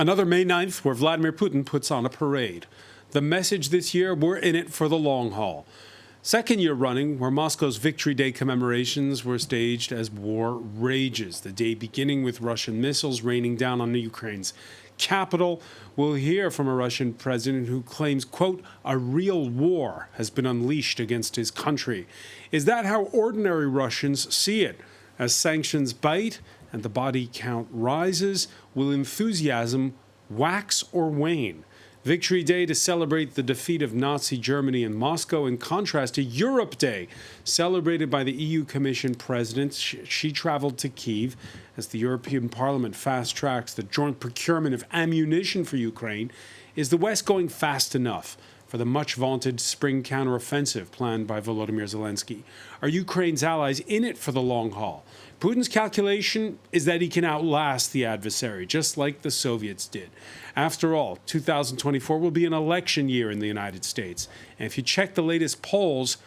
Another May 9th where Vladimir Putin puts on a parade. The message this year, we're in it for the long haul. Second year running, where Moscow's Victory Day commemorations were staged as war rages. The day beginning with Russian missiles raining down on Ukraine's capital. We'll hear from a Russian president who claims, quote, a real war has been unleashed against his country. Is that how ordinary Russians see it? As sanctions bite and the body count rises, will enthusiasm wax or wane? Victory Day to celebrate the defeat of Nazi Germany in Moscow, in contrast to Europe Day, celebrated by the EU Commission president. She traveled to Kyiv as the European Parliament fast-tracks the joint procurement of ammunition for Ukraine. Is the West going fast enough for the much-vaunted spring counteroffensive planned by Volodymyr Zelensky? Are Ukraine's allies in it for the long haul? Putin's calculation is that he can outlast the adversary, just like the Soviets did. After all, 2024 will be an election year in the United States. And if you check the latest polls,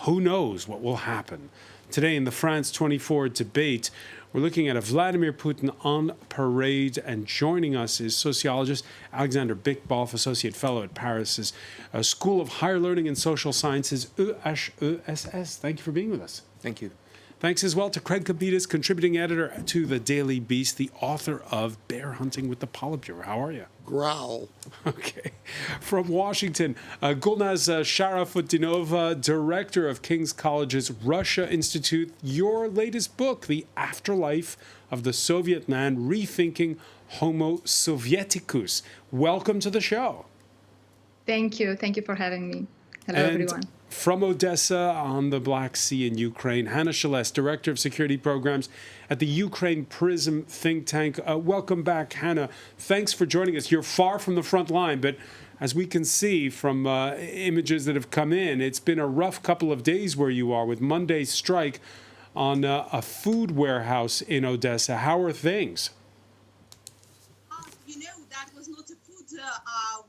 who knows what will happen? Today in the France 24 debate, we're looking at a Vladimir Putin on parade, and joining us is sociologist Alexander Bickboff, Associate Fellow at Paris's School of Higher Learning and Social Sciences, EHESS. Thank you for being with us. Thank you. Thanks as well to Craig Kabitas, contributing editor to The Daily Beast, the author of Bear Hunting with the Politburo. How are you? Growl. Okay. From Washington, Gulnaz Sharafuddinova, director of King's College's Russia Institute. Your latest book, The Afterlife of the Soviet Man, Rethinking Homo Sovieticus. Welcome to the show. Thank you. Thank you for having me. Hello, everyone. From Odessa on the Black Sea in Ukraine, Hannah Shelest, Director of Security Programs at the Ukraine Prism think tank. Welcome back, Hannah. Thanks for joining us. You're far from the front line, but as we can see from images that have come in, it's been a rough couple of days where you are with Monday's strike on a food warehouse in Odessa. How are things? That was not a food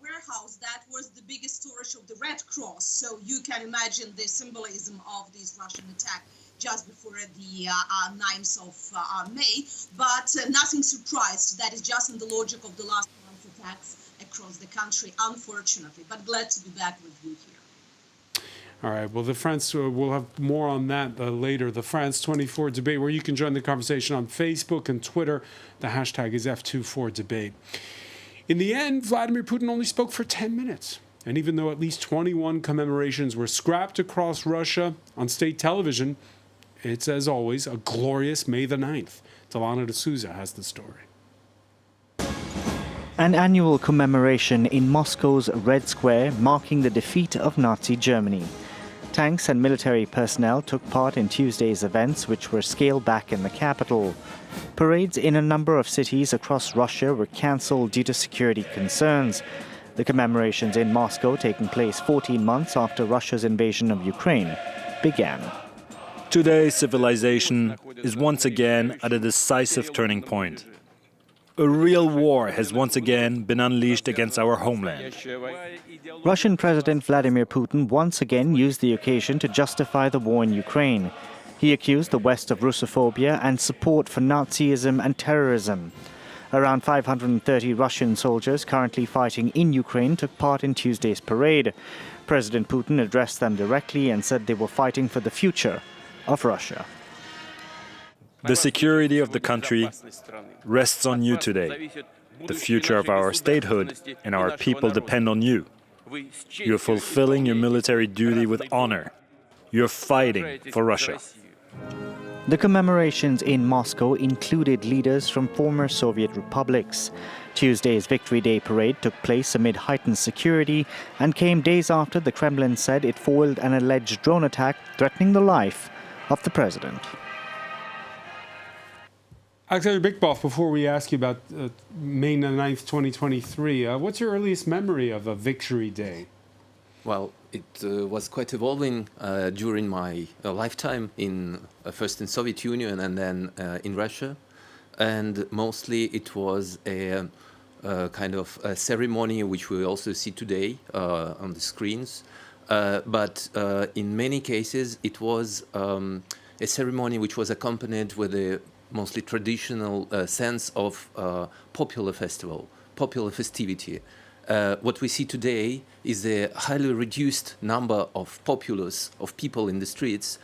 warehouse. That was the biggest storage of the Red Cross. So you can imagine the symbolism of this Russian attack just before the 9th of May. But nothing surprised. That is just in the logic of the last month's attacks across the country, unfortunately. But glad to be back with you here. All right. Well, the France, we'll have more on that later. The France 24 debate, where you can join the conversation on Facebook and Twitter. The hashtag is F24debate. In the end, Vladimir Putin only spoke for 10 minutes. And even though at least 21 commemorations were scrapped across Russia on state television, it's, as always, a glorious May the 9th. Delana D'Souza has the story. An annual commemoration in Moscow's Red Square marking the defeat of Nazi Germany. Tanks and military personnel took part in Tuesday's events, which were scaled back in the capital. Parades in a number of cities across Russia were cancelled due to security concerns. The commemorations in Moscow, taking place 14 months after Russia's invasion of Ukraine, began. Today's civilization is once again at a decisive turning point. A real war has once again been unleashed against our homeland. Russian President Vladimir Putin once again used the occasion to justify the war in Ukraine. He accused the West of Russophobia and support for Nazism and terrorism. Around 530 Russian soldiers currently fighting in Ukraine took part in Tuesday's parade. President Putin addressed them directly and said they were fighting for the future of Russia. The security of the country rests on you today. The future of our statehood and our people depend on you. You're fulfilling your military duty with honor. You're fighting for Russia. The commemorations in Moscow included leaders from former Soviet republics. Tuesday's Victory Day parade took place amid heightened security and came days after the Kremlin said it foiled an alleged drone attack threatening the life of the president. Alexander Bickboff, before we ask you about May 9th, 2023, what's your earliest memory of a Victory Day? Well, it was quite evolving during my lifetime, first in Soviet Union and then in Russia. And mostly it was a kind of a ceremony which we also see today on the screens. But in many cases, it was a ceremony which was accompanied with a mostly traditional sense of popular festival. popular festivity. What we see today is a highly reduced number of populace, of people in the streets,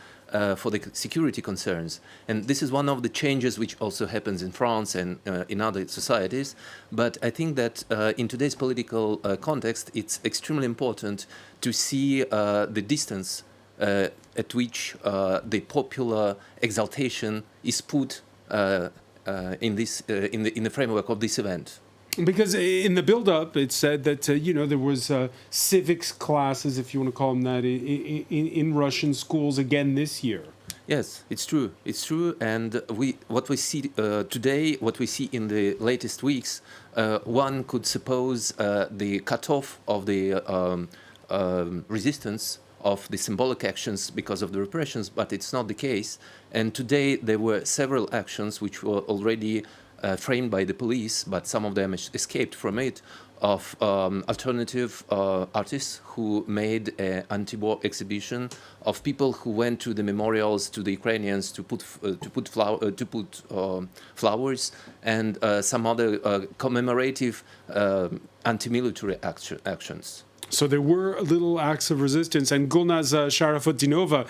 for the security concerns. And this is one of the changes which also happens in France and in other societies. But I think that in today's political context, it's extremely important to see the distance at which the popular exaltation is put in the framework of this event. Because in the build-up, it said that there was civics classes, if you want to call them that, in Russian schools again this year. Yes, it's true. It's true, and what we see today, what we see in the latest weeks, one could suppose the cutoff of the resistance of the symbolic actions because of the repressions, but it's not the case. And today there were several actions which were already framed by the police, but some of them escaped from it, of alternative artists who made an anti-war exhibition, of people who went to the memorials to the Ukrainians to put flowers, and some other commemorative anti-military actions. So there were little acts of resistance. And Gulnaz Sharafuddinova,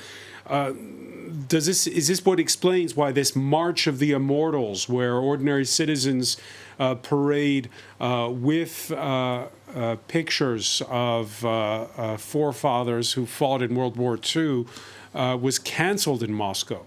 is this what explains why this March of the Immortals, where ordinary citizens parade with pictures of forefathers who fought in World War II, was canceled in Moscow?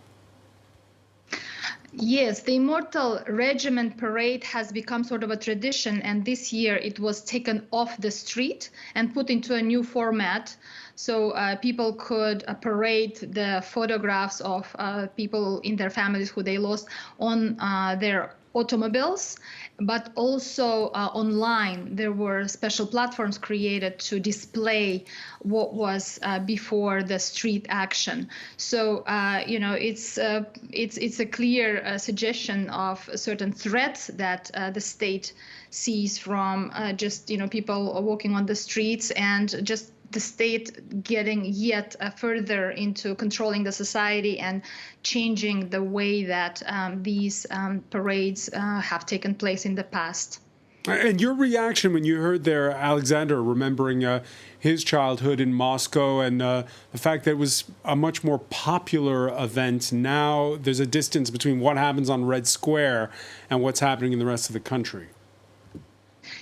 Yes, the Immortal Regiment Parade has become sort of a tradition, and this year it was taken off the street and put into a new format. So people could parade the photographs of people in their families who they lost on their automobiles, but also online. There were special platforms created to display what was before the street action. So it's a clear suggestion of certain threats that the state sees from just people walking on the streets, and just the state getting yet further into controlling the society and changing the way that these parades have taken place in the past. And your reaction when you heard there, Alexander, remembering his childhood in Moscow, and the fact that it was a much more popular event. Now there's a distance between what happens on Red Square and what's happening in the rest of the country.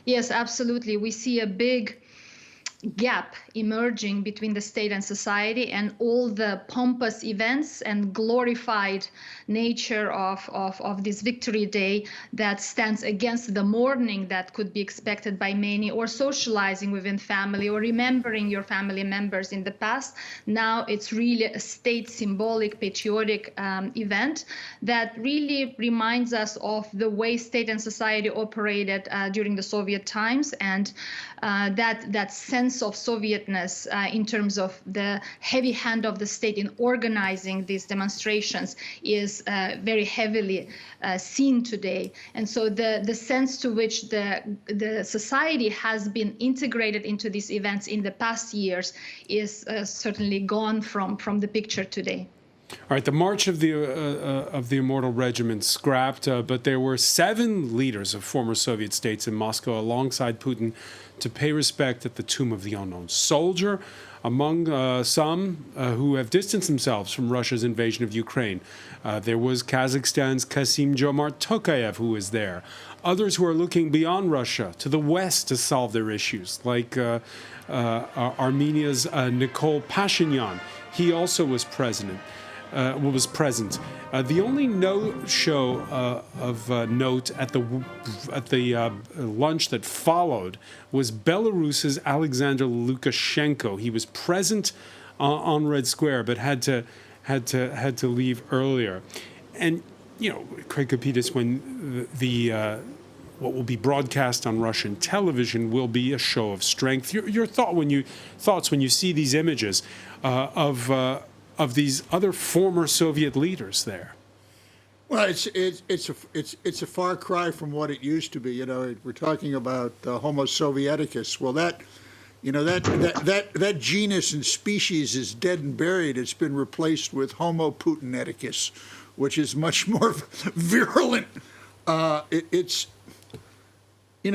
Yes, absolutely. We see a big gap emerging between the state and society, and all the pompous events and glorified nature of this Victory Day that stands against the mourning that could be expected by many, or socializing within family, or remembering your family members in the past. Now it's really a state symbolic, patriotic event that really reminds us of the way state and society operated during the Soviet times, and that sense of Sovietness in terms of the heavy hand of the state in organizing these demonstrations is very heavily seen today. And so the sense to which the society has been integrated into these events in the past years is certainly gone from the picture today. All right, the March of the Immortal Regiment scrapped, but there were 7 leaders of former Soviet states in Moscow alongside Putin to pay respect at the Tomb of the Unknown Soldier, among some who have distanced themselves from Russia's invasion of Ukraine. There was Kazakhstan's Kassym-Jomart Tokayev, who was there. Others who are looking beyond Russia to the West to solve their issues, like Armenia's Nikol Pashinyan. He also was present. The only no-show of note at the lunch that followed was Belarus's Alexander Lukashenko. He was present on Red Square, but had to leave earlier. And Craig Kapitas, when what will be broadcast on Russian television will be a show of strength. Your thoughts when you see these images of these other former Soviet leaders there? Well, it's a far cry from what it used to be. We're talking about Homo Sovieticus. Well, that genus and species is dead and buried. It's been replaced with Homo Putineticus, which is much more virulent.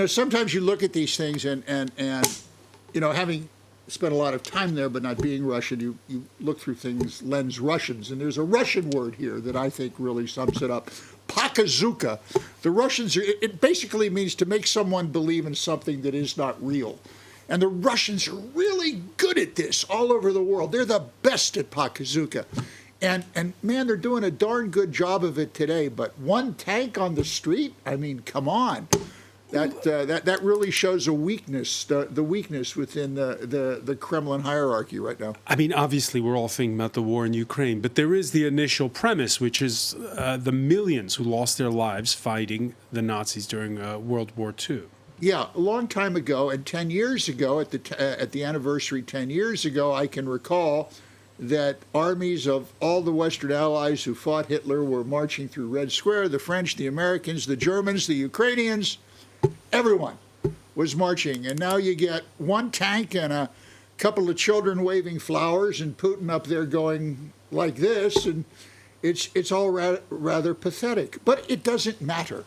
sometimes you look at these things and having spent a lot of time there but not being Russian, you look through things lens Russians, and there's a Russian word here that I think really sums it up. Pokazuka. The Russians, it basically means to make someone believe in something that is not real. And the Russians are really good at this all over the world. They're the best at Pokazuka. And man, they're doing a darn good job of it today. But one tank on the street, I mean, come on. That really shows a weakness, the weakness within the Kremlin hierarchy right now. I mean, obviously, we're all thinking about the war in Ukraine, but there is the initial premise, which is the millions who lost their lives fighting the Nazis during World War II. Yeah, a long time ago, and 10 years ago, at the anniversary 10 years ago, I can recall that armies of all the Western Allies who fought Hitler were marching through Red Square. The French, the Americans, the Germans, the Ukrainians, everyone was marching. And now you get one tank and a couple of children waving flowers and Putin up there going like this, and it's all rather pathetic. But it doesn't matter,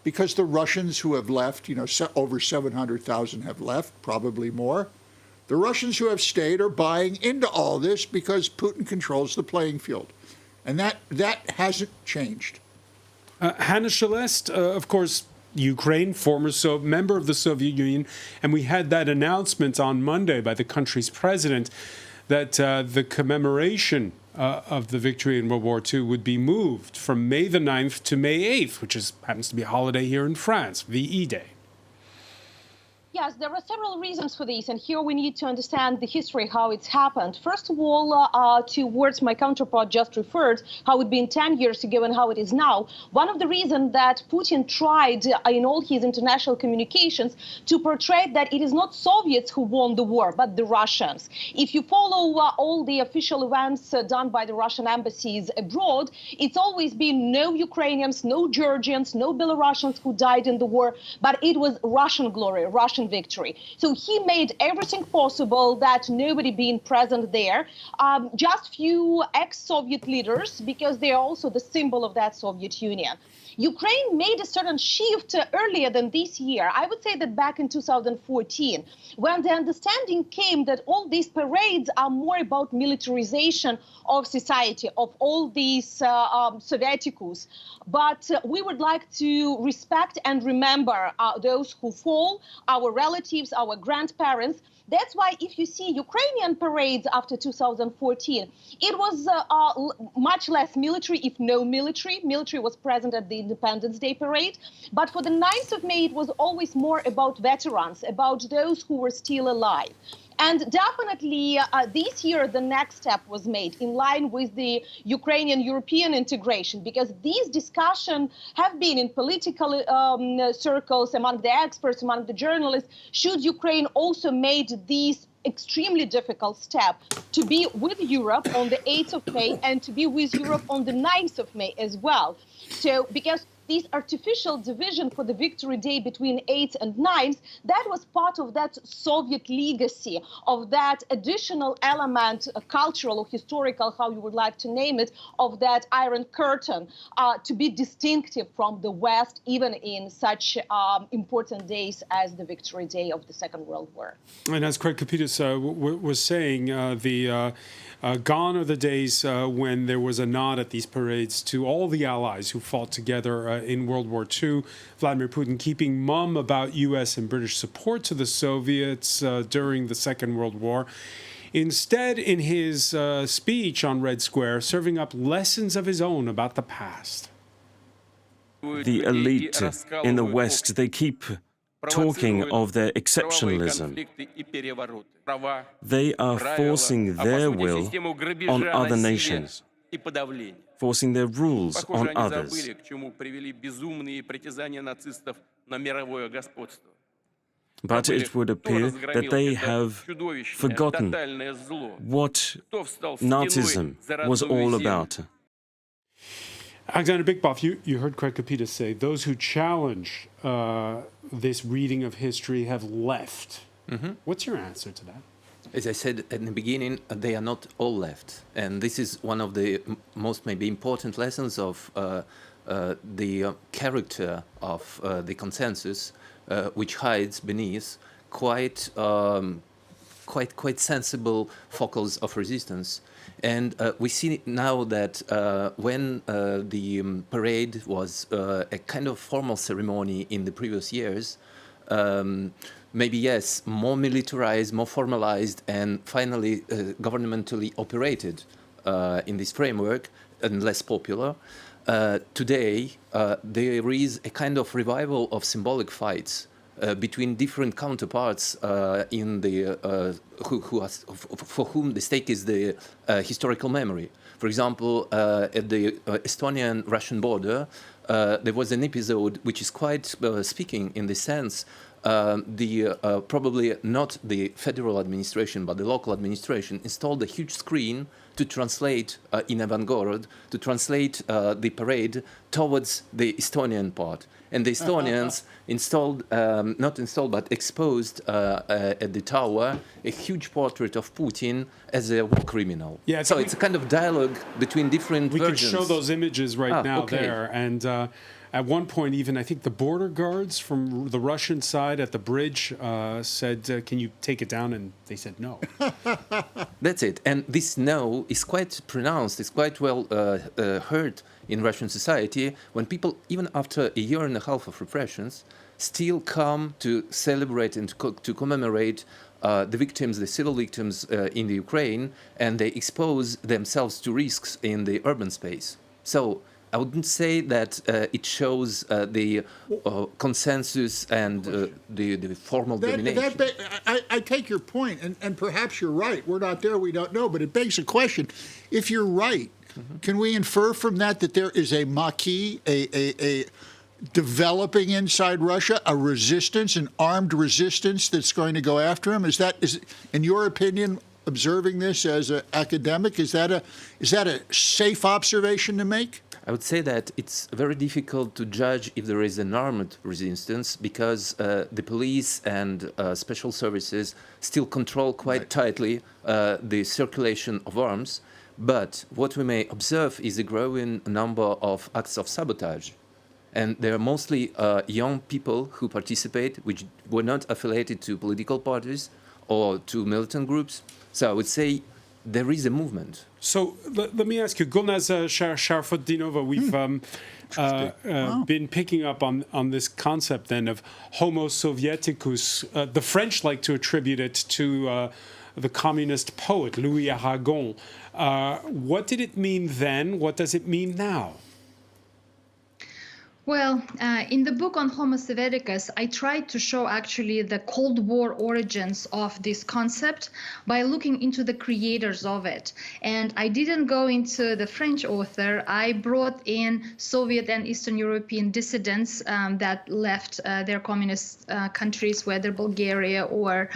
because the Russians who have left, over 700,000 have left, probably more. The Russians who have stayed are buying into all this because Putin controls the playing field. And that hasn't changed. Hannah Celeste, of course, Ukraine, former member of the Soviet Union, and we had that announcement on Monday by the country's president that the commemoration of the victory in World War II would be moved from May the 9th to May 8th, which happens to be a holiday here in France, VE Day. Yes, there are several reasons for this, and here we need to understand the history, how it's happened. First of all, towards my counterpart just referred, how it been 10 years ago and how it is now. One of the reasons that Putin tried in all his international communications to portray that it is not Soviets who won the war, but the Russians. If you follow all the official events done by the Russian embassies abroad, it's always been no Ukrainians, no Georgians, no Belarusians who died in the war, but it was Russian glory, Russian victory. So he made everything possible that nobody being present there, just few ex-Soviet leaders, because they are also the symbol of that Soviet Union. Ukraine made a certain shift earlier than this year. I would say that back in 2014, when the understanding came that all these parades are more about militarization of society, of all these Sovieticus. But we would like to respect and remember those who fall, our relatives, our grandparents. That's why if you see Ukrainian parades after 2014, it was much less military, if no military. Military was present at the Independence Day parade. But for the 9th of May, it was always more about veterans, about those who were still alive. And definitely this year, the next step was made in line with the Ukrainian-European integration, because these discussions have been in political circles, among the experts, among the journalists. Should Ukraine also made these extremely difficult step to be with Europe on the 8th of May and to be with Europe on the 9th of May as well? So, because this artificial division for the victory day between 8th and 9th, that was part of that Soviet legacy, of that additional element, cultural or historical, how you would like to name it, of that Iron Curtain, to be distinctive from the West, even in such important days as the victory day of the Second World War. And as Craig Kapitas was saying, gone are the days when there was a nod at these parades to all the allies who fought together in World War II. Vladimir Putin keeping mum about U.S. and British support to the Soviets during the Second World War. Instead, in his speech on Red Square, serving up lessons of his own about the past. The elite in the West, they keep talking of their exceptionalism. They are forcing their will on other nations, forcing their rules on others. But it would appear that they have forgotten what Nazism was all about. Alexander Bikbov, you heard Craig Kapitas say those who challenge this reading of history have left. Mm-hmm. What's your answer to that? As I said at the beginning, they are not all left. And this is one of the most maybe important lessons of the character of the consensus, which hides beneath quite sensible focals of resistance. And we see now that when the parade was a kind of formal ceremony in the previous years, maybe yes, more militarized, more formalized, and finally governmentally operated in this framework, and less popular. Today, there is a kind of revival of symbolic fights between different counterparts in the for whom the stake is the historical memory. For example, at the Estonian-Russian border, there was an episode which is quite speaking in the sense. Probably not the federal administration, but the local administration installed a huge screen to translate in Evangorod, to translate the parade towards the Estonian part. And the Estonians exposed at the tower a huge portrait of Putin as a war criminal. Yeah, so it's a kind of dialogue between different versions. We can show those images right now there. And at one point, even I think the border guards from the Russian side at the bridge said, can you take it down? And they said no. That's it. And this no is quite pronounced. It's quite well heard in Russian society when people, even after a year and a half of repressions, still come to celebrate and to commemorate the victims, the civil victims in the Ukraine, and they expose themselves to risks in the urban space. So I wouldn't say that it shows the consensus and the formal domination. I take your point, and perhaps you're right. We're not there, we don't know, but it begs a question. If you're right, can we infer from that there is a maquis, a developing inside Russia, a resistance, an armed resistance that's going to go after him? Is in your opinion, observing this as an academic, is that a safe observation to make? I would say that it's very difficult to judge if there is an armed resistance because the police and special services still control quite tightly the circulation of arms. But what we may observe is a growing number of acts of sabotage. And they are mostly young people who participate, which were not affiliated to political parties or to militant groups. So I would say there is a movement. So let me ask you, Gulnaz Sharafutdinova, we've been picking up on this concept then of Homo Sovieticus. The French like to attribute it to the communist poet Louis Aragon. What did it mean then? What does it mean now? Well, in the book on Homo Sovieticus, I tried to show actually the Cold War origins of this concept by looking into the creators of it. And I didn't go into the French author. I brought in Soviet and Eastern European dissidents that left their communist countries, whether Bulgaria or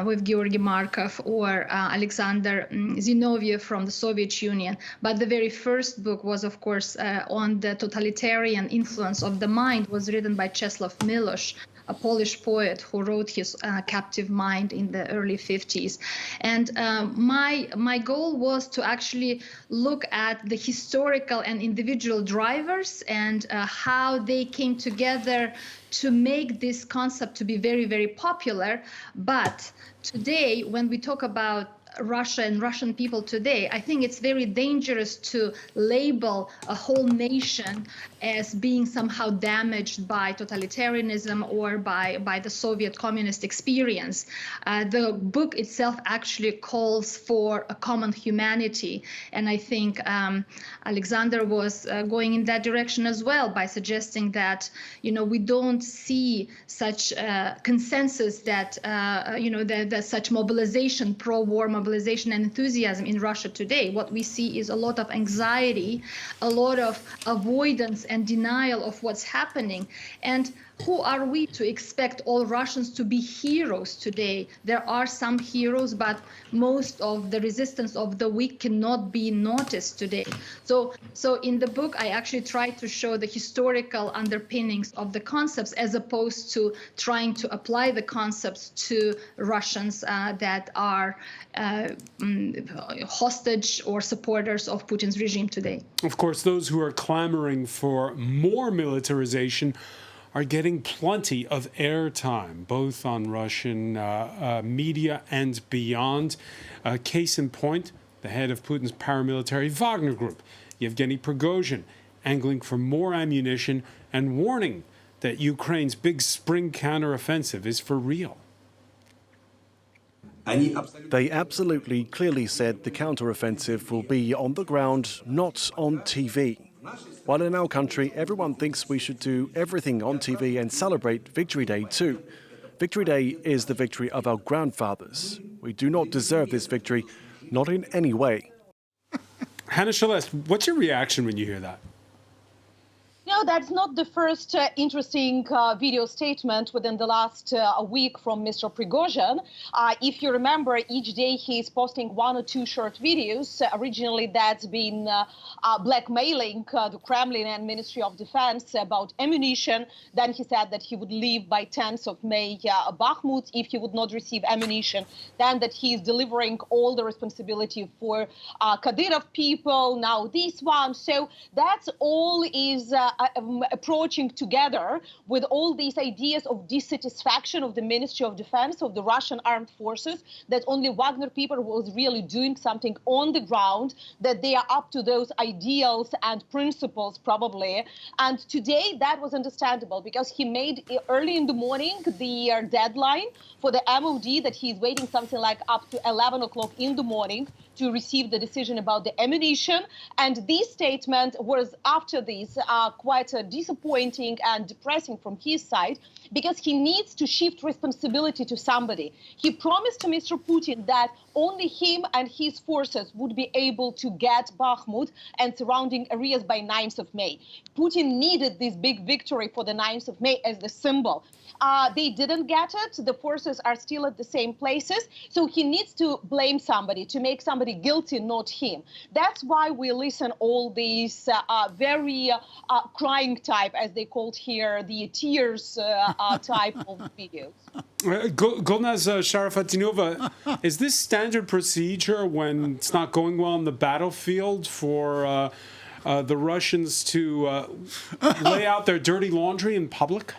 with Georgy Markov or Alexander Zinoviev from the Soviet Union. But the very first book was, of course, on the totalitarian influence of the mind, was written by Czesław Miłosz, a Polish poet who wrote his Captive Mind in the early 50s. And my goal was to actually look at the historical and individual drivers and how they came together to make this concept to be very, very popular. But today, when we talk about Russia and Russian people today, I think it's very dangerous to label a whole nation as being somehow damaged by totalitarianism or by the Soviet communist experience. The book itself actually calls for a common humanity, and I think Alexander was going in that direction as well by suggesting that we don't see such consensus that that such mobilization, pro-war mobilization and enthusiasm in Russia today. What we see is a lot of anxiety, a lot of avoidance and denial of what's happening. And who are we to expect all Russians to be heroes today? There are some heroes, but most of the resistance of the weak cannot be noticed today. So in the book, I actually tried to show the historical underpinnings of the concepts as opposed to trying to apply the concepts to Russians that are hostage or supporters of Putin's regime today. Of course, those who are clamoring for more militarization are getting plenty of airtime, both on Russian media and beyond. Case in point, the head of Putin's paramilitary Wagner group, Yevgeny Prigozhin, angling for more ammunition and warning that Ukraine's big spring counteroffensive is for real. They absolutely clearly said the counteroffensive will be on the ground, not on TV. While in our country, everyone thinks we should do everything on TV and celebrate Victory Day too. Victory Day is the victory of our grandfathers. We do not deserve this victory, not in any way. Hannah Celeste, what's your reaction when you hear that? No, that's not the first interesting video statement within the last week from Mr. Prigozhin. If you remember, each day he's posting 1 or 2 short videos. Originally, that's been blackmailing the Kremlin and Ministry of Defense about ammunition. Then he said that he would leave by 10th of May Bakhmut if he would not receive ammunition. Then that he is delivering all the responsibility for Kadyrov people. Now this one. So that's all is approaching together with all these ideas of dissatisfaction of the Ministry of Defense, of the Russian armed forces, that only Wagner people was really doing something on the ground, that they are up to those ideals and principles probably. And today that was understandable because he made early in the morning the deadline for the MOD that he's waiting something like up to 11 o'clock in the morning to receive the decision about the ammunition. And this statement was after this quite disappointing and depressing from his side, because he needs to shift responsibility to somebody. He promised to Mr. Putin that only him and his forces would be able to get Bakhmut and surrounding areas by 9th of May. Putin needed this big victory for the 9th of May as the symbol. They didn't get it. The forces are still at the same places. So he needs to blame somebody, to make somebody guilty, not him. That's why we listen all these very crying type, as they called here, the tears type of videos. Gulnaz Sharafatinova, is this standard procedure when it's not going well on the battlefield for the Russians to lay out their dirty laundry in public?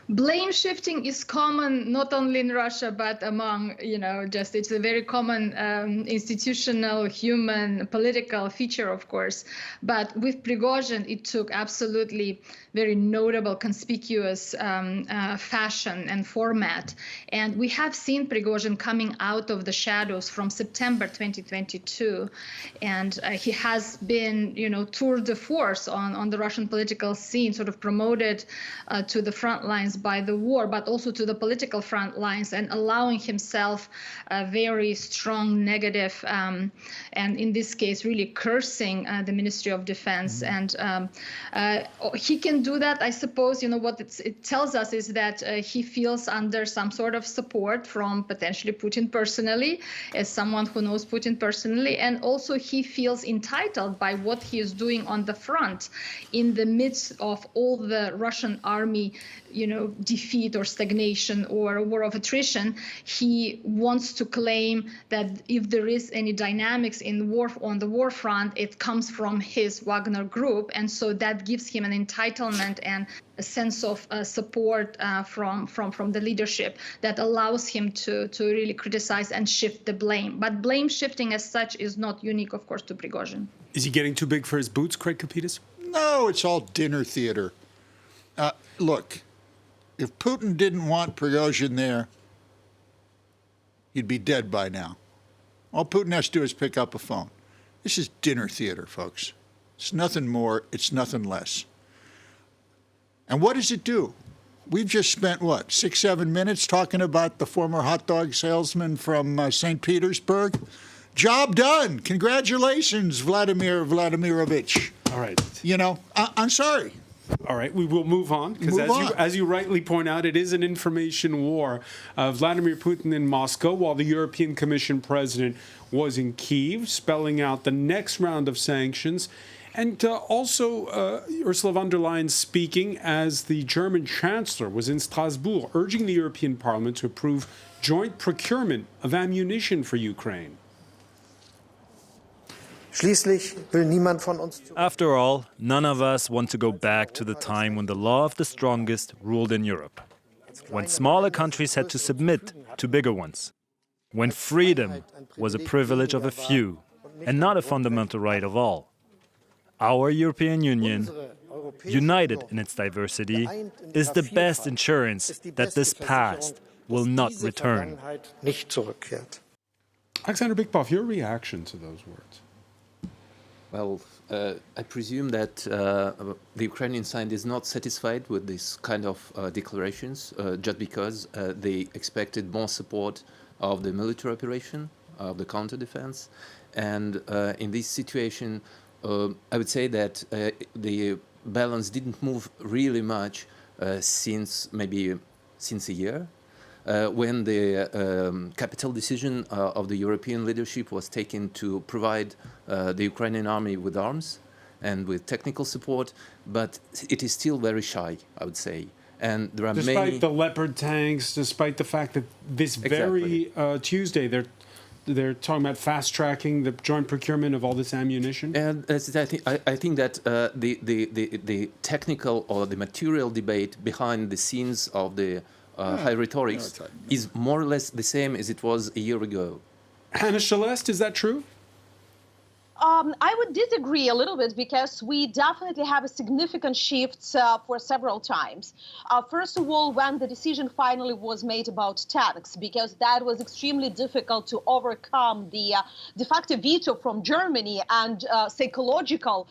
Blame shifting is common not only in Russia but among, it's a very common institutional, human, political feature, of course. But with Prigozhin, it took absolutely very notable, conspicuous fashion and format. And we have seen Prigozhin coming out of the shadows from September 2022. And he has been, tour de force on the Russian political scene, sort of promoted to the front lines by the war, but also to the political front lines, and allowing himself a very strong negative, and in this case, really cursing the Ministry of Defense. And he can do that, I suppose. What it tells us is that he feels under some sort of support from potentially Putin personally, as someone who knows Putin personally, and also he feels entitled by what he is doing on the front in the midst of all the Russian army, defeat or stagnation or a war of attrition. He wants to claim that if there is any dynamics in war on the war front, it comes from his Wagner group, and so that gives him an entitlement and a sense of support from the leadership that allows him to really criticize and shift the blame. But blame shifting as such is not unique, of course, to Prigozhin. Is he getting too big for his boots, Craig Kapitas? No, it's all dinner theater. Look, if Putin didn't want Prigozhin there, he'd be dead by now. All Putin has to do is pick up a phone. This is dinner theater, folks. It's nothing more, it's nothing less. And what does it do? We've just spent, 6-7 minutes talking about the former hot dog salesman from St. Petersburg? Job done. Congratulations, Vladimir Vladimirovich. All right. I'm sorry. All right, we will move on, because as you rightly point out, it is an information war. Vladimir Putin in Moscow, while the European Commission president was in Kyiv, spelling out the next round of sanctions. And also Ursula von der Leyen speaking as the German Chancellor was in Strasbourg, urging the European Parliament to approve joint procurement of ammunition for Ukraine. Schließlich will niemand von uns. After all, none of us want to go back to the time when the law of the strongest ruled in Europe, when smaller countries had to submit to bigger ones, when freedom was a privilege of a few and not a fundamental right of all. Our European Union, united in its diversity, is the best insurance that this past will not return. Alexander Bigpov, your reaction to those words? Well, I presume that the Ukrainian side is not satisfied with this kind of declarations just because they expected more support of the military operation, of the counter-defense. And in this situation, I would say that the balance didn't move really much since a year. When the capital decision of the European leadership was taken to provide the Ukrainian army with arms and with technical support, but it is still very shy, I would say. And there are despite the Leopard tanks, despite the fact that this very Tuesday they're talking about fast tracking the joint procurement of all this ammunition. And I think that the technical or the material debate behind the scenes of the high rhetorics is more or less the same as it was a year ago. Hannah Celeste, is that true? I would disagree a little bit because we definitely have a significant shift for several times. First of all, when the decision finally was made about tanks, because that was extremely difficult to overcome the de facto veto from Germany and psychological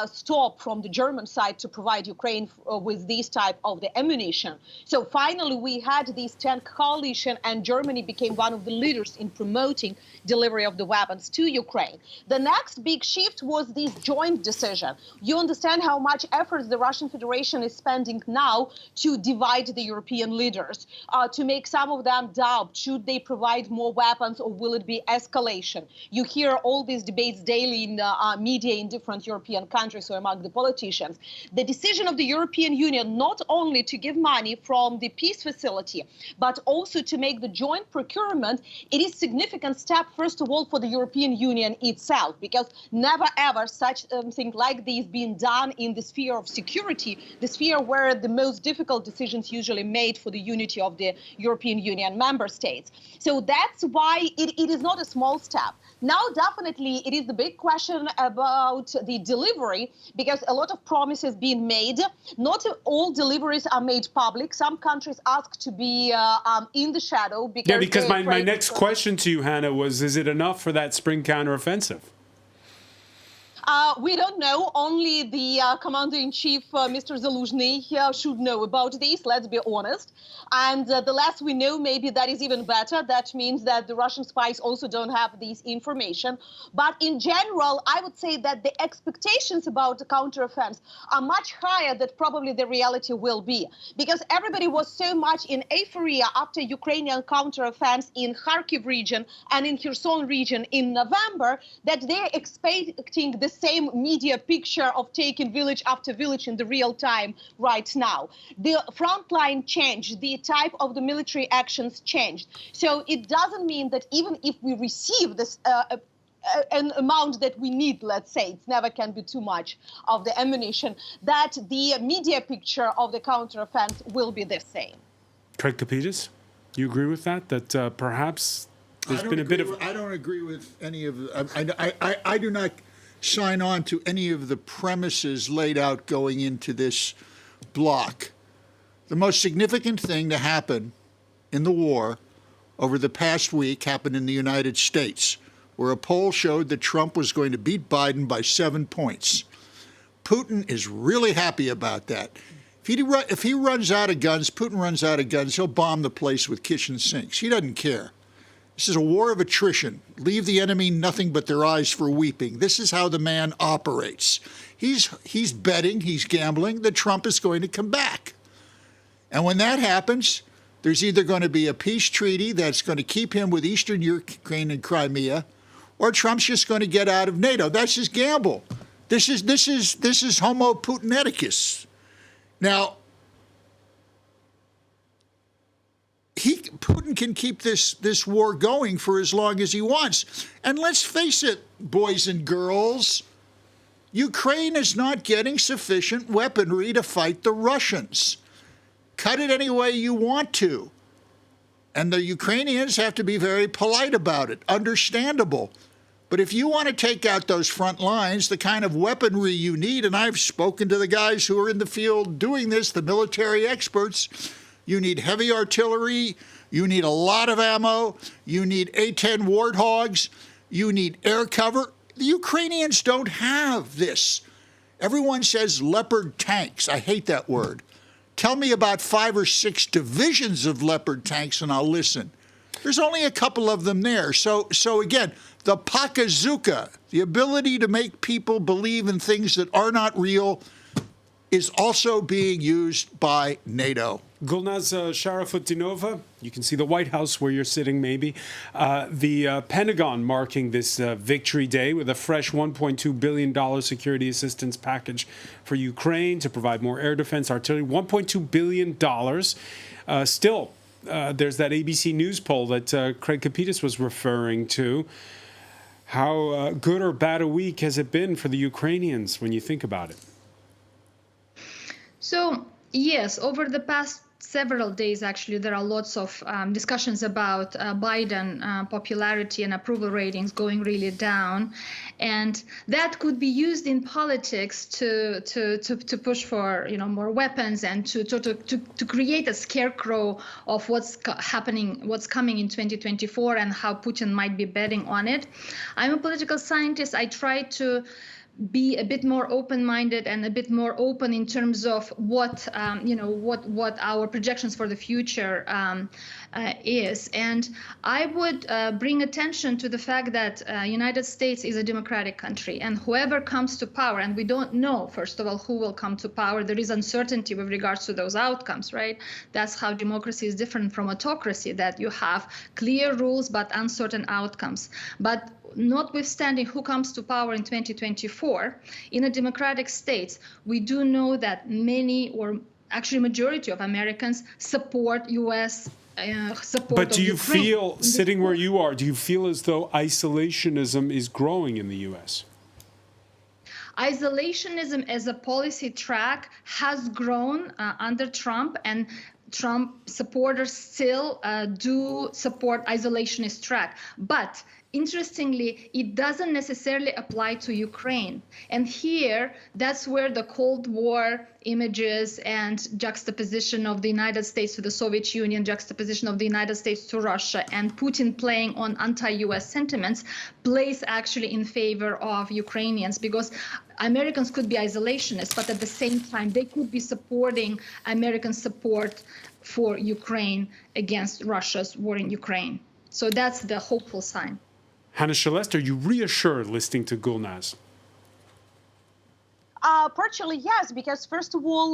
stop from the German side to provide Ukraine with this type of the ammunition. So finally, we had this tank coalition and Germany became one of the leaders in promoting delivery of the weapons to Ukraine. The next big shift was this joint decision. You understand how much effort the Russian Federation is spending now to divide the European leaders, to make some of them doubt, should they provide more weapons or will it be escalation? You hear all these debates daily in the media in different European countries or among the politicians. The decision of the European Union not only to give money from the peace facility, but also to make the joint procurement, it is a significant step, first of all, for the European Union itself, because never ever such thing like this being done in the sphere of security, the sphere where the most difficult decisions usually made for the unity of the European Union member states. So that's why it is not a small step. Now, definitely, it is the big question about the delivery, because a lot of promises being made. Not all deliveries are made public. Some countries ask to be in the shadow. Because my next question to you, Hannah, was, is it enough for that spring counteroffensive? We don't know. Only the commander-in-chief, Mr. Zaluzhny, should know about this, let's be honest. And the less we know, maybe that is even better. That means that the Russian spies also don't have this information. But in general, I would say that the expectations about the counteroffensive are much higher than probably the reality will be. Because everybody was so much in euphoria after Ukrainian counteroffensive in Kharkiv region and in Kherson region in November that they're expecting the same media picture of taking village after village in the real time right now. The front line changed, the type of the military actions changed. So it doesn't mean that even if we receive this an amount that we need, let's say, it never can be too much of the ammunition, that the media picture of the counteroffensive will be the same. Craig Kapitas, you agree with that? That perhaps there's been a bit of... I don't agree with any of... I do not sign on to any of the premises laid out going into this block. The most significant thing to happen in the war over the past week happened in the United States, where a poll showed that Trump was going to beat Biden by 7 points. Putin is really happy about that. If he runs out of guns, Putin runs out of guns, he'll bomb the place with kitchen sinks. He doesn't care. This is a war of attrition. Leave the enemy nothing but their eyes for weeping. This is how the man operates. He's betting, he's gambling that Trump is going to come back. And when that happens, there's either going to be a peace treaty that's going to keep him with Eastern Ukraine and Crimea, or Trump's just going to get out of NATO. That's his gamble. This is Homo Putineticus. Now, Putin can keep this war going for as long as he wants. And let's face it, boys and girls, Ukraine is not getting sufficient weaponry to fight the Russians. Cut it any way you want to. And the Ukrainians have to be very polite about it. Understandable. But if you want to take out those front lines, the kind of weaponry you need, and I've spoken to the guys who are in the field doing this, the military experts, you need heavy artillery, you need a lot of ammo, you need A-10 Warthogs, you need air cover. The Ukrainians don't have this. Everyone says Leopard tanks. I hate that word. Tell me about 5 or 6 divisions of Leopard tanks and I'll listen. There's only a couple of them there. So again, the Pokazuka, the ability to make people believe in things that are not real, is also being used by NATO. Gulnaz Sharafutinova, you can see the White House where you're sitting maybe. The Pentagon marking this Victory Day with a fresh $1.2 billion security assistance package for Ukraine to provide more air defense, artillery. $1.2 billion. Still, there's that ABC News poll that Craig Kapitas was referring to. How good or bad a week has it been for the Ukrainians when you think about it? So, yes, over the past several days, actually, there are lots of discussions about Biden popularity and approval ratings going really down. And that could be used in politics to push for, more weapons and to create a scarecrow of what's coming in 2024 and how Putin might be betting on it. I'm a political scientist. I try to be a bit more open-minded and a bit more open in terms of what our projections for the future is. And I would bring attention to the fact that United States is a democratic country, and whoever comes to power, and we don't know, first of all, who will come to power. There is uncertainty with regards to those outcomes, right? That's how democracy is different from autocracy, that you have clear rules but uncertain outcomes. But notwithstanding who comes to power in 2024, in a democratic state, we do know that many, or actually majority of Americans support U.S. Support. But do you Ukraine. feel, sitting where you are, do you feel as though isolationism is growing in the U.S.? Isolationism as a policy track has grown under Trump, and Trump supporters still do support isolationist track. But interestingly, it doesn't necessarily apply to Ukraine. And here, that's where the Cold War images and juxtaposition of the United States to the Soviet Union, juxtaposition of the United States to Russia, and Putin playing on anti-US sentiments plays actually in favor of Ukrainians, because Americans could be isolationists, but at the same time, they could be supporting American support for Ukraine against Russia's war in Ukraine. So that's the hopeful sign. Hannah Shelest, are you reassured listening to Gulnaz? Partially, yes, because first of all,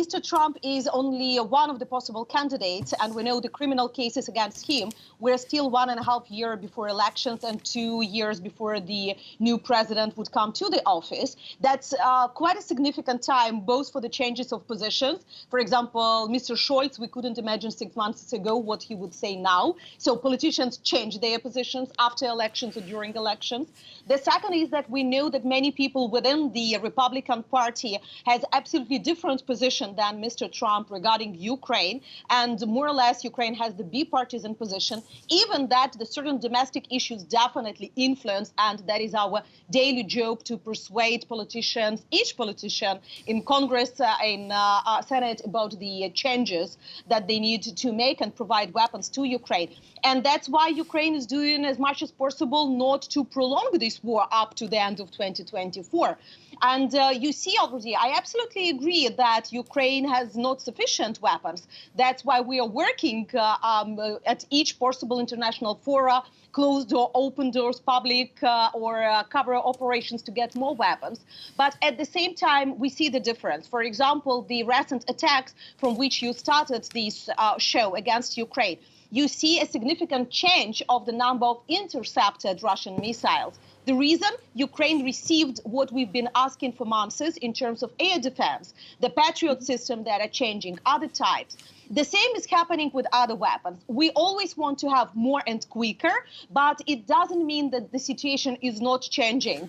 Mr. Trump is only one of the possible candidates, and we know the criminal cases against him. We're still 1.5 years before elections and 2 years before the new president would come to the office. That's quite a significant time, both for the changes of positions. For example, Mr. Scholz, we couldn't imagine 6 months ago what he would say now. So politicians change their positions after elections or during elections. The second is that we know that many people within the Republican Party has absolutely different position than Mr. Trump regarding Ukraine, and more or less Ukraine has the bipartisan position, even that the certain domestic issues definitely influence, and that is our daily job to persuade politicians, each politician in Congress, in Senate, about the changes that they need to make and provide weapons to Ukraine. And that's why Ukraine is doing as much as possible not to prolong this war up to the end of 2024. And you see already, I absolutely agree that Ukraine has not sufficient weapons. That's why we are working at each possible international fora, closed door, open doors, public or cover operations to get more weapons. But at the same time, we see the difference. For example, the recent attacks from which you started this show against Ukraine, you see a significant change of the number of intercepted Russian missiles. The reason? Ukraine received what we've been asking for months in terms of air defense, the Patriot system that are changing, other types. The same is happening with other weapons. We always want to have more and quicker, but it doesn't mean that the situation is not changing,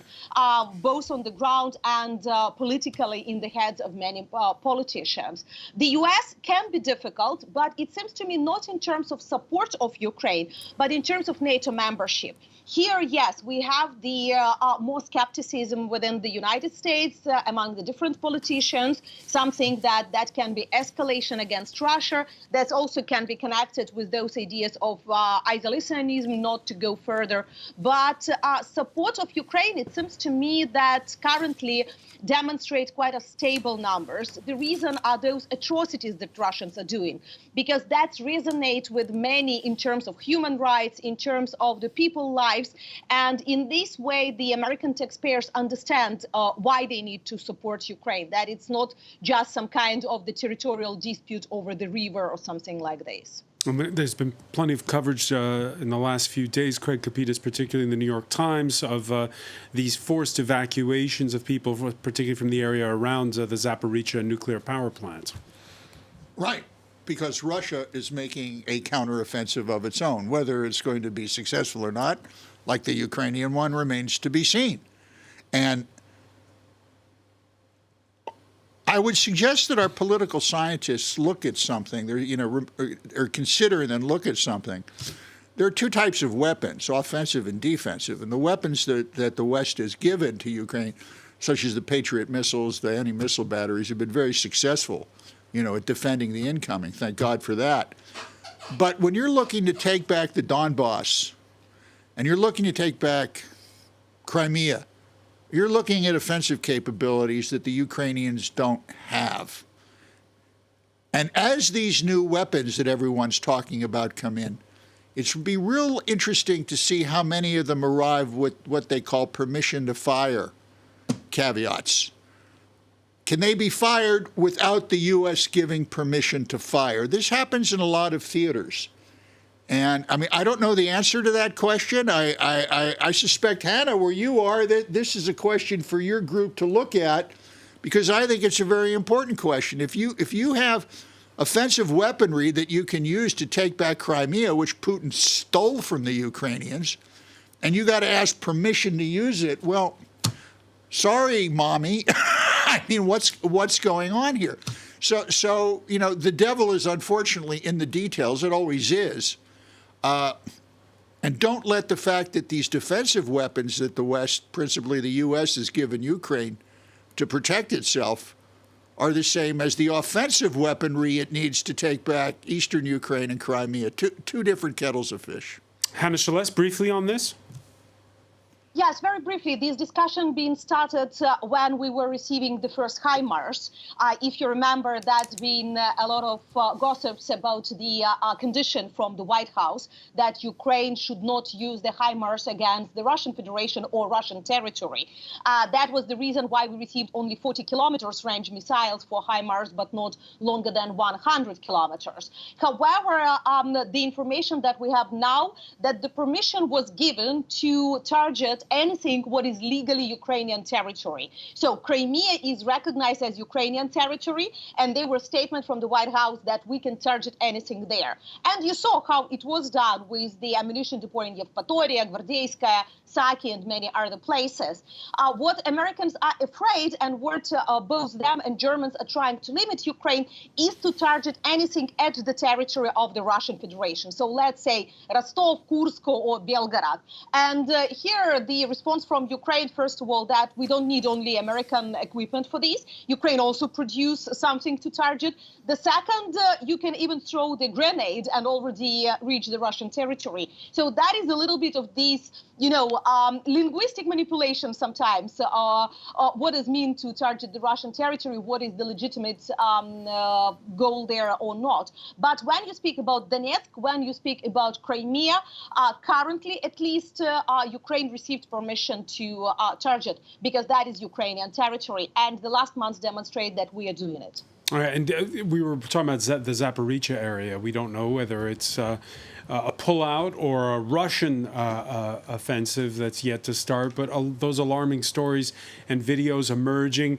both on the ground and politically in the heads of many politicians. The US can be difficult, but it seems to me not in terms of support of Ukraine, but in terms of NATO membership. Here, yes, we have the more skepticism within the United States among the different politicians, something that can be escalation against Russia, that also can be connected with those ideas of isolationism, not to go further. But support of Ukraine, it seems to me that currently demonstrate quite a stable numbers. The reason are those atrocities that Russians are doing, because that resonate with many in terms of human rights, in terms of the people's lives. And in this way, the American taxpayers understand why they need to support Ukraine, that it's not just some kind of the territorial dispute over the river or something like this. There's been plenty of coverage in the last few days, Craig Kapitas, particularly in the New York Times, of these forced evacuations of people, particularly from the area around the Zaporizhzhia nuclear power plant. Right, because Russia is making a counteroffensive of its own. Whether it's going to be successful or not, like the Ukrainian one, remains to be seen. And I would suggest that our political scientists look at something, they're, or consider and then look at something. There are two types of weapons, offensive and defensive. And the weapons that the West has given to Ukraine, such as the Patriot missiles, the anti-missile batteries, have been very successful, at defending the incoming. Thank God for that. But when you're looking to take back the Donbass, and you're looking to take back Crimea, you're looking at offensive capabilities that the Ukrainians don't have. And as these new weapons that everyone's talking about come in, it would be real interesting to see how many of them arrive with what they call permission to fire caveats. Can they be fired without the U.S. giving permission to fire? This happens in a lot of theaters. And, I don't know the answer to that question. I suspect, Hannah, where you are, that this is a question for your group to look at, because I think it's a very important question. If you have offensive weaponry that you can use to take back Crimea, which Putin stole from the Ukrainians, and you got to ask permission to use it, well, sorry, mommy. What's going on here? So the devil is unfortunately in the details. It always is. And don't let the fact that these defensive weapons that the West, principally the U.S., has given Ukraine to protect itself are the same as the offensive weaponry it needs to take back eastern Ukraine and Crimea. Two different kettles of fish. Hannah Shaless, briefly on this. Yes, very briefly, this discussion being started when we were receiving the first HIMARS. If you remember, that's been a lot of gossips about the condition from the White House that Ukraine should not use the HIMARS against the Russian Federation or Russian territory. That was the reason why we received only 40 kilometers range missiles for HIMARS, but not longer than 100 kilometers. However, the information that we have now, that the permission was given to target anything what is legally Ukrainian territory. So Crimea is recognized as Ukrainian territory, and there were statements from the White House that we can target anything there. And you saw how it was done with the ammunition depot in Yevpatoria, Gvardeyskaya, Saki, and many other places. What Americans are afraid, and what both them and Germans are trying to limit Ukraine, is to target anything at the territory of the Russian Federation. So let's say Rostov, Kursk, or Belgorod. And here the response from Ukraine, first of all, that we don't need only American equipment for this. Ukraine also produce something to target. The second, you can even throw the grenade and already reach the Russian territory. So that is a little bit of this, linguistic manipulation sometimes. What does it mean to target the Russian territory? What is the legitimate goal there or not? But when you speak about Donetsk, when you speak about Crimea, currently at least Ukraine received permission to target, because that is Ukrainian territory. And the last months demonstrate that we are doing it. All right, and we were talking about the Zaporizhia area. We don't know whether it's a pullout or a Russian offensive that's yet to start, but those alarming stories and videos emerging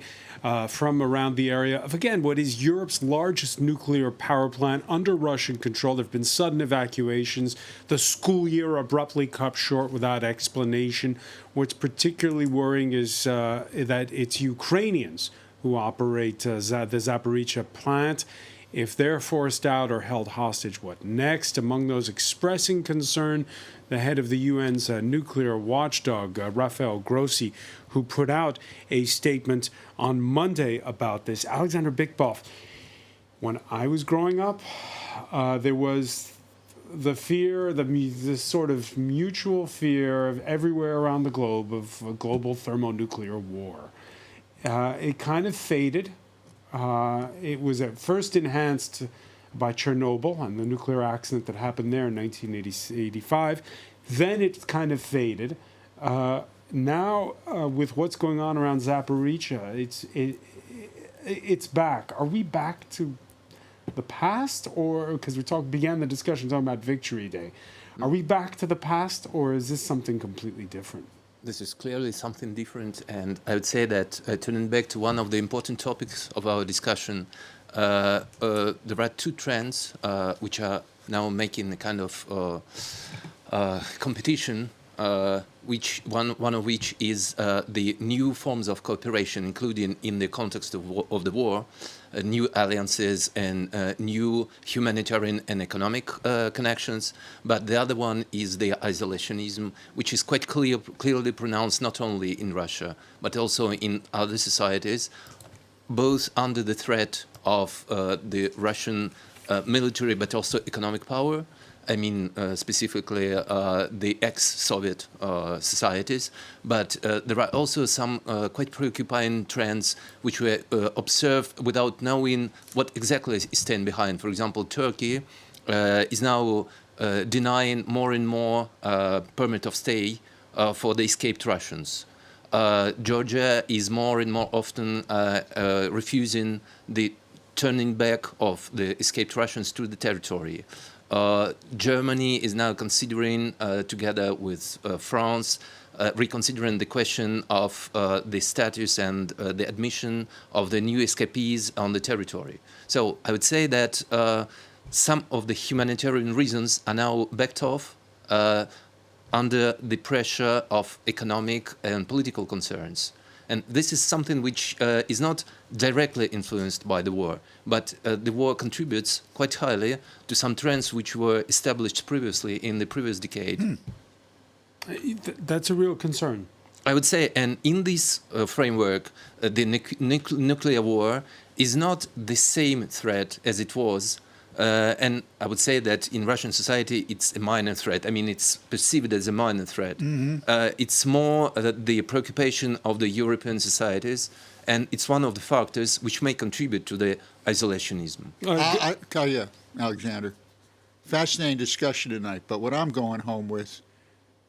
from around the area of, again, what is Europe's largest nuclear power plant under Russian control. There have been sudden evacuations. The school year abruptly cut short without explanation. What's particularly worrying is that it's Ukrainians who operate the Zaporizhia plant. If they're forced out or held hostage, what next? Among those expressing concern, the head of the UN's nuclear watchdog, Rafael Grossi, who put out a statement on Monday about this. Alexander Bikbov, when I was growing up, there was the fear, the sort of mutual fear of everywhere around the globe of a global thermonuclear war. It kind of faded. It was at first enhanced by Chernobyl and the nuclear accident that happened there in 1985. Then it kind of faded. Now, with what's going on around Zaporizhia, it's back. Are we back to the past, or because began the discussion talking about Victory Day? Are we back to the past, or is this something completely different? This is clearly something different, and I would say that turning back to one of the important topics of our discussion, there are two trends which are now making a kind of competition, which one of which is the new forms of cooperation, including in the context of the war, new alliances and new humanitarian and economic connections. But the other one is the isolationism, which is quite clearly pronounced not only in Russia, but also in other societies, both under the threat of the Russian military, but also economic power. I mean, specifically the ex-Soviet societies, but there are also some quite preoccupying trends which we observe without knowing what exactly is staying behind. For example, Turkey is now denying more and more permit of stay for the escaped Russians. Georgia is more and more often refusing the turning back of the escaped Russians to the territory. Germany is now considering, together with France, reconsidering the question of the status and the admission of the new escapees on the territory. So I would say that some of the humanitarian reasons are now backed off under the pressure of economic and political concerns. And this is something which is not directly influenced by the war, but the war contributes quite highly to some trends which were established previously in the previous decade. That's a real concern. I would say, and in this framework, the nuclear war is not the same threat as it was. And I would say that in Russian society, it's a minor threat. I mean, it's perceived as a minor threat. It's more the preoccupation of the European societies, and it's one of the factors which may contribute to the isolationism. I tell you, Alexander, fascinating discussion tonight, but what I'm going home with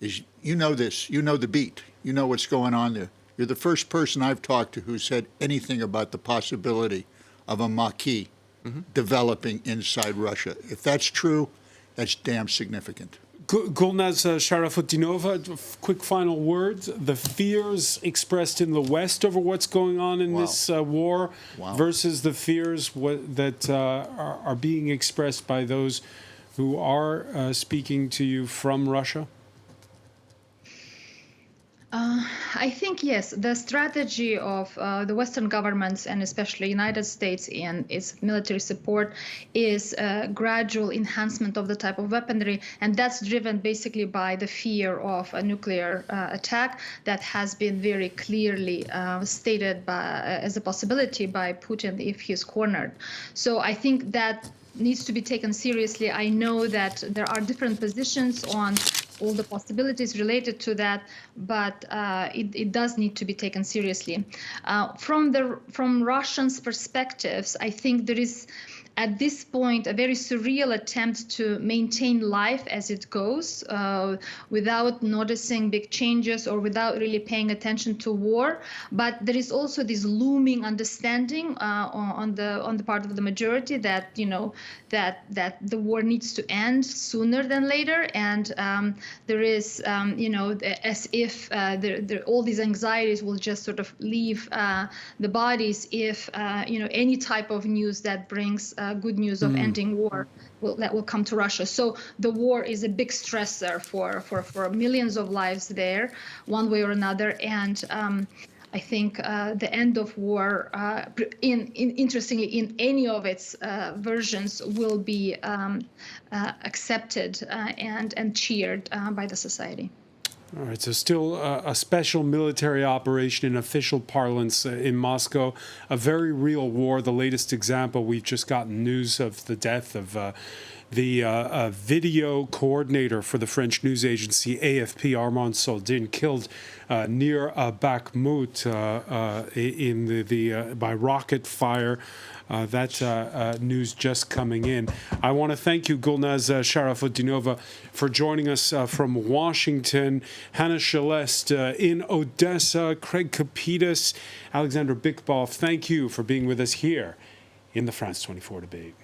is, you know this, you know the beat, you know what's going on there. You're the first person I've talked to who said anything about the possibility of a Maquis developing inside Russia. If that's true, that's damn significant. Gulnaz Sharafutinova, quick final words. The fears expressed in the West over what's going on in this war versus the fears that are being expressed by those who are speaking to you from Russia? I think, yes, the strategy of the Western governments and especially United States in its military support is a gradual enhancement of the type of weaponry. And that's driven basically by the fear of a nuclear attack that has been very clearly stated as a possibility by Putin if he's cornered. So I think that needs to be taken seriously. I know that there are different positions on all the possibilities related to that, but it does need to be taken seriously. From Russians' perspectives, I think there is at this point, a very surreal attempt to maintain life as it goes, without noticing big changes or without really paying attention to war. But there is also this looming understanding on the part of the majority that that the war needs to end sooner than later, and there is as if all these anxieties will just sort of leave the bodies if any type of news that brings good news of ending war will come to Russia. So the war is a big stressor for millions of lives there, one way or another, and I think the end of war, interestingly, in any of its versions, will be accepted and cheered by the society. All right, so still a special military operation in official parlance in Moscow, a very real war. The latest example, we've just gotten news of the death of the video coordinator for the French news agency AFP, Armand Soldin, killed near Bakhmut by rocket fire. That news just coming in. I want to thank you, Gulnaz Sharafuddinova, for joining us from Washington, Hannah Shelest in Odessa, Craig Kapidis, Alexander Bikbov. Thank you for being with us here in the France 24 debate.